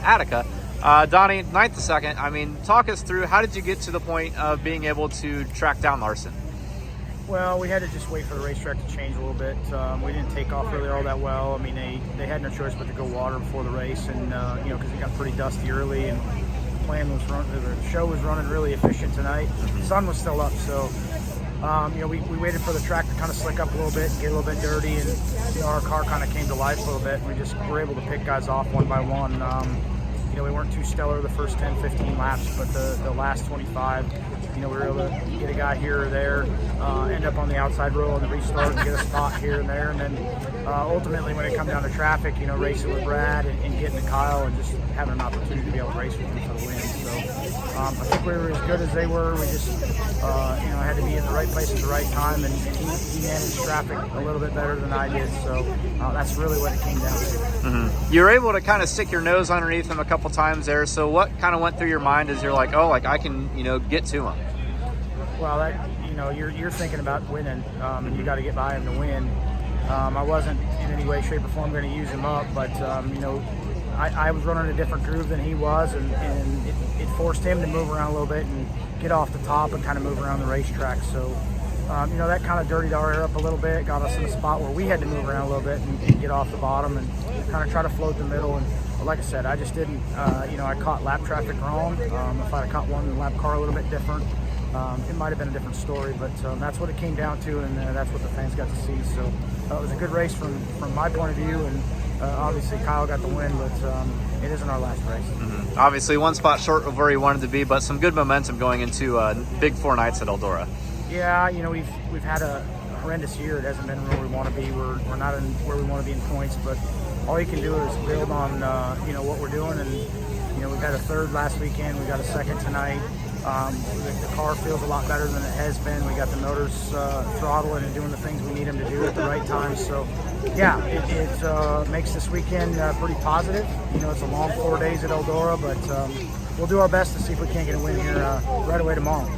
Attica. Donny, 9th to 2nd. I mean, talk us through, how did you get to the point of being able to track down Larson? Well, we had to just wait for the racetrack to change a little bit. We didn't take off really all that well. I mean, they had no choice but to go water before the race, and because it got pretty dusty early, and the show was running really efficient tonight. The sun was still up, so we waited for the track to kind of slick up a little bit and get a little bit dirty, and our car kind of came to life a little bit, and we just were able to pick guys off one by one. We weren't too stellar the first 10, 15 laps, but the last 25, we were able to get a guy here or there, end up on the outside row on the restart and get a spot here and there. And then ultimately, when it comes down to traffic, racing with Brad and getting to Kyle and just having an opportunity to be able to race with him for the win. So I think we were as good as they were. We just, had to be in the right place at the right time, and he managed traffic a little bit better than I did. So that's really what it came down to. Mm-hmm. You were able to kind of stick your nose underneath him a couple times there. So what kind of went through your mind as you're like, oh, like I can, get to him? Well, that you're thinking about winning, and you got to get by him to win. I wasn't in any way, shape, or form going to use him up, but I was running a different groove than he was, and it forced him to move around a little bit and get off the top and kind of move around the racetrack. So, that kind of dirtied our air up a little bit, got us in a spot where we had to move around a little bit and get off the bottom and kind of try to float the middle. And like I said, I just didn't, I caught lap traffic wrong. If I had caught one lap car a little bit different, it might have been a different story, but that's what it came down to, and that's what the fans got to see. So it was a good race from my point of view, and obviously Kyle got the win, but it isn't our last race. Mm-hmm. Obviously one spot short of where he wanted to be, but some good momentum going into big 4 nights at Eldora. Yeah, we've had a horrendous year. It hasn't been where we want to be. We're not in where we want to be in points, but all you can do is build on what we're doing, and we got a third last weekend, we got a second tonight. The car feels a lot better than it has been. We got the motors throttling and doing the things we need them to do at the right time. So, yeah, it makes this weekend pretty positive. It's a long 4 days at Eldora, but we'll do our best to see if we can't get a win here right away tomorrow.